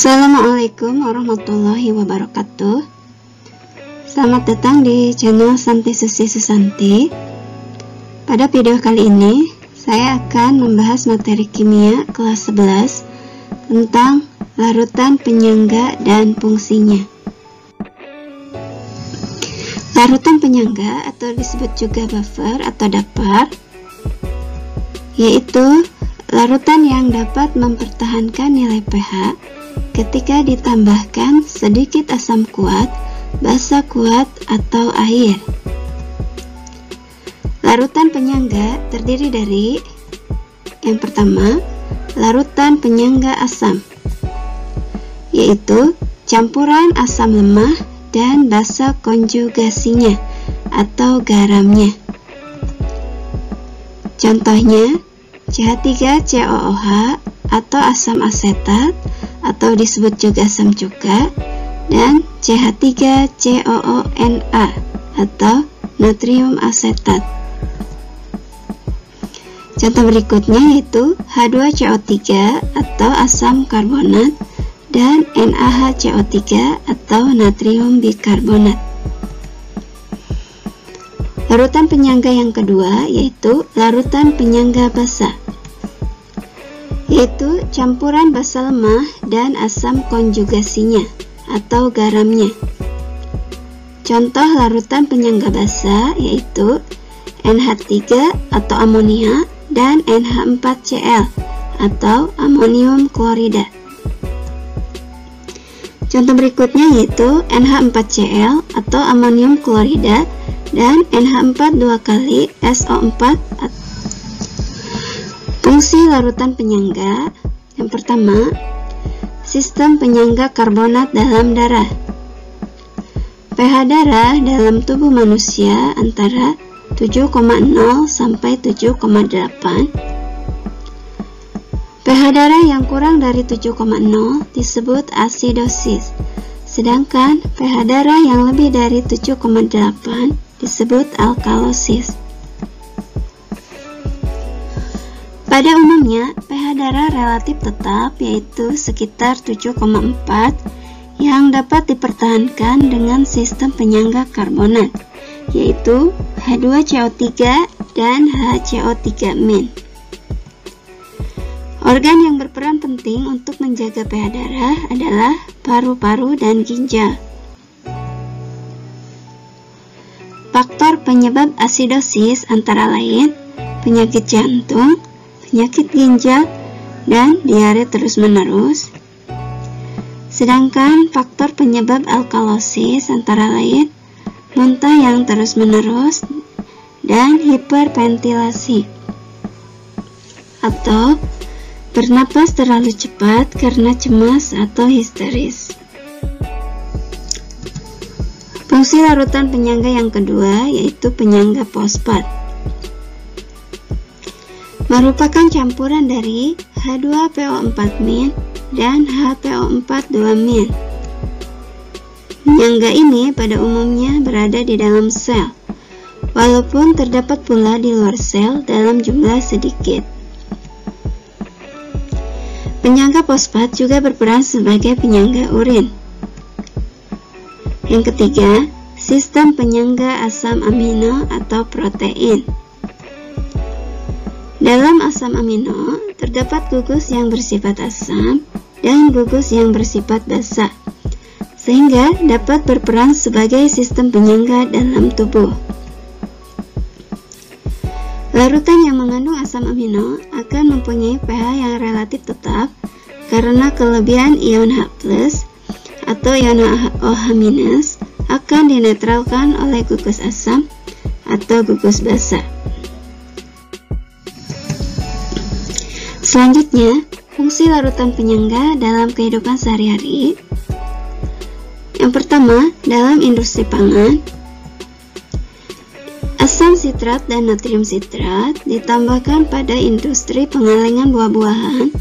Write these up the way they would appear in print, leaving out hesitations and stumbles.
Assalamualaikum warahmatullahi wabarakatuh. Selamat datang di channel Santi Susi Susanti. Pada video kali ini saya akan membahas materi kimia kelas 11 tentang larutan penyangga dan fungsinya. Larutan penyangga atau disebut juga buffer atau dapar, yaitu larutan yang dapat mempertahankan nilai pH ketika ditambahkan sedikit asam kuat, basa kuat, atau air. Larutan penyangga terdiri dari yang pertama, larutan penyangga asam, yaitu campuran asam lemah dan basa konjugasinya atau garamnya. Contohnya CH3COOH atau asam asetat atau disebut juga asam cuka, dan CH3COONA atau natrium asetat. Contoh berikutnya yaitu H2CO3 atau asam karbonat dan NaHCO3 atau natrium bikarbonat. Larutan penyangga yang kedua yaitu larutan penyangga basa, yaitu campuran basa lemah dan asam konjugasinya atau garamnya. Contoh larutan penyangga basa yaitu NH3 atau amonia dan NH4Cl atau amonium klorida. Contoh berikutnya yaitu NH4Cl atau amonium klorida dan NH4 2 kali SO4. Fungsi larutan penyangga yang pertama, sistem penyangga karbonat dalam darah. pH darah dalam tubuh manusia antara 7,0 sampai 7,8. pH darah yang kurang dari 7,0 disebut asidosis, sedangkan pH darah yang lebih dari 7,8 disebut alkalosis. Pada umumnya, pH darah relatif tetap yaitu sekitar 7,4 yang dapat dipertahankan dengan sistem penyangga karbonat, yaitu H2CO3 dan HCO3-. Organ yang berperan penting untuk menjaga pH darah adalah paru-paru dan ginjal. Faktor penyebab asidosis antara lain penyakit jantung, penyakit ginjal, dan diare terus-menerus. Sedangkan faktor penyebab alkalosis antara lain muntah yang terus-menerus dan hiperventilasi atau bernapas terlalu cepat karena cemas atau histeris. Fungsi larutan penyangga yang kedua yaitu penyangga fosfat, merupakan campuran dari H2PO4- dan HPO4-2-. Penyangga ini pada umumnya berada di dalam sel, walaupun terdapat pula di luar sel dalam jumlah sedikit. Penyangga fosfat juga berperan sebagai penyangga urin. Yang ketiga, sistem penyangga asam amino atau protein. Dalam asam amino, terdapat gugus yang bersifat asam dan gugus yang bersifat basa, sehingga dapat berperan sebagai sistem penyangga dalam tubuh. Larutan yang mengandung asam amino akan mempunyai pH yang relatif tetap karena kelebihan ion H+ atau ion OH- akan dinetralkan oleh gugus asam atau gugus basa. Selanjutnya, fungsi larutan penyangga dalam kehidupan sehari-hari. Yang pertama, dalam industri pangan, asam sitrat dan natrium sitrat ditambahkan pada industri pengalengan buah-buahan.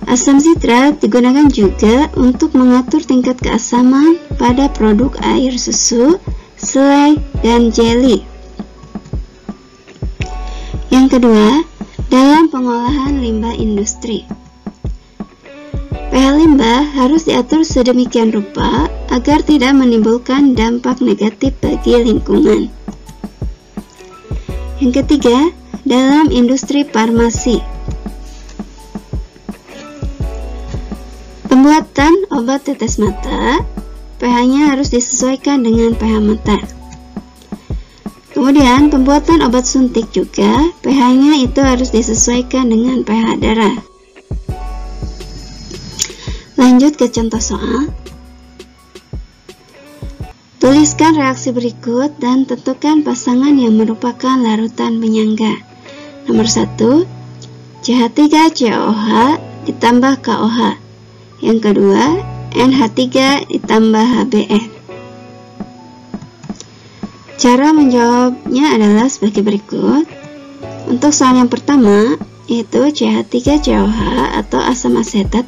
Asam sitrat digunakan juga untuk mengatur tingkat keasaman pada produk air susu, selai, dan jelly. Yang kedua, dalam pengolahan limbah industri, pH limbah harus diatur sedemikian rupa agar tidak menimbulkan dampak negatif bagi lingkungan. Yang ketiga, dalam industri farmasi. Pembuatan obat tetes mata, pH-nya harus disesuaikan dengan pH mata. Kemudian, pembuatan obat suntik juga, pH-nya itu harus disesuaikan dengan pH darah. Lanjut ke contoh soal. Tuliskan reaksi berikut dan tentukan pasangan yang merupakan larutan penyangga. Nomor 1, CH3COOH ditambah KOH. Yang kedua, NH3 ditambah HBr. Cara menjawabnya adalah sebagai berikut. Untuk soal yang pertama, yaitu CH3COOH atau asam asetat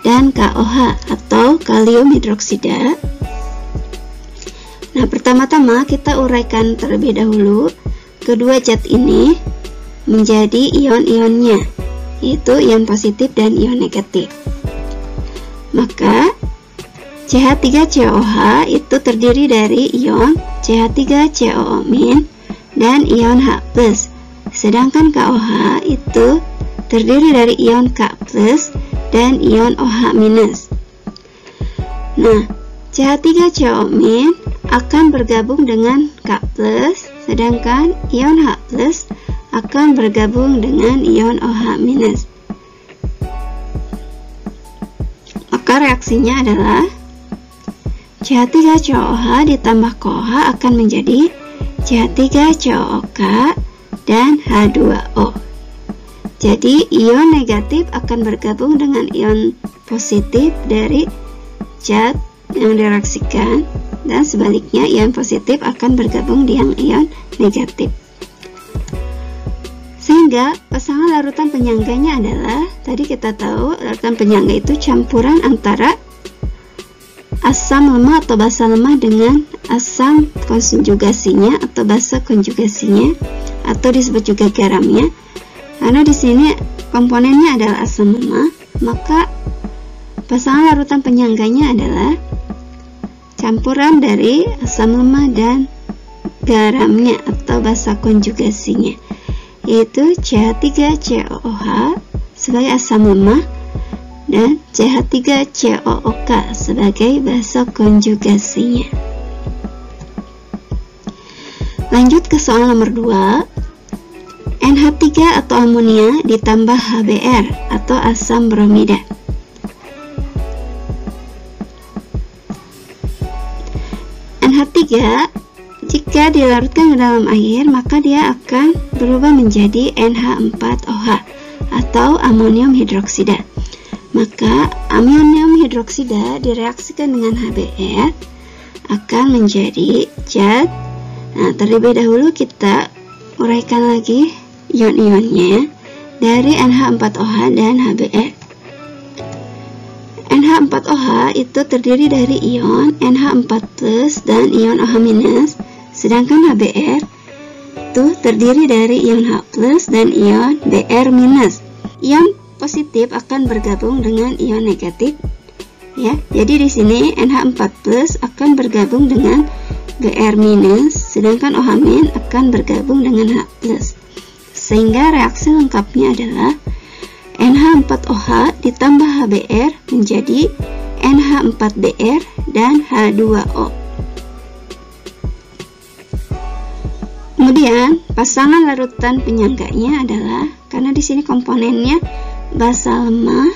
dan KOH atau kalium hidroksida. Nah, pertama-tama kita uraikan terlebih dahulu kedua zat ini menjadi ion-ionnya, yaitu ion positif dan ion negatif. Maka CH3COOH itu terdiri dari ion CH3COO- dan ion H+, sedangkan KOH itu terdiri dari ion K+ dan ion OH-. Nah, CH3COO- akan bergabung dengan K+, sedangkan ion H+ akan bergabung dengan ion OH-. Maka reaksinya adalah CH3COOH ditambah KOH akan menjadi CH3COOK dan H2O. Jadi ion negatif akan bergabung dengan ion positif dari zat yang direaksikan, dan sebaliknya ion positif akan bergabung dengan ion negatif. Sehingga pasangan larutan penyangganya adalah, tadi kita tahu larutan penyangga itu campuran antara asam lemah atau basa lemah dengan asam konjugasinya atau basa konjugasinya, atau disebut juga garamnya. Karena di sini komponennya adalah asam lemah, maka pasangan larutan penyangganya adalah campuran dari asam lemah dan garamnya atau basa konjugasinya, yaitu CH3COOH sebagai asam lemah dan CH3COOK sebagai basa konjugasinya. Lanjut ke soal nomor 2. NH3 atau amonia ditambah HBr atau asam bromida. NH3 jika dilarutkan ke dalam air, maka dia akan berubah menjadi NH4OH atau amonium hidroksida. Maka amonium hidroksida direaksikan dengan HBr akan menjadi zat. Nah, terlebih dahulu kita uraikan lagi ion-ionnya dari NH4OH dan HBr. NH4OH itu terdiri dari ion NH4+ dan ion OH-, sedangkan HBr itu terdiri dari ion H+ dan ion Br-. Ion positif akan bergabung dengan ion negatif, ya. Jadi di sini NH4+ akan bergabung dengan Br-, sedangkan OH- akan bergabung dengan H+. Sehingga reaksi lengkapnya adalah NH4OH ditambah HBr menjadi NH4Br dan H2O. Kemudian pasangan larutan penyangganya adalah, karena di sini komponennya basa lemah,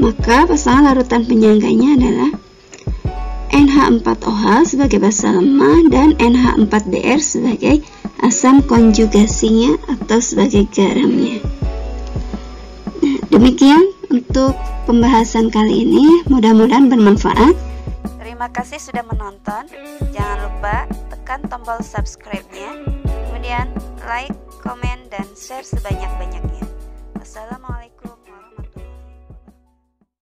maka pasangan larutan penyangganya adalah NH4OH sebagai basa lemah dan NH4Br sebagai asam konjugasinya atau sebagai garamnya. Nah, demikian untuk pembahasan kali ini, mudah-mudahan bermanfaat. Terima kasih sudah menonton. Jangan lupa tekan tombol subscribe-nya, kemudian like, komen, dan share sebanyak-banyaknya. Wassalamualaikum.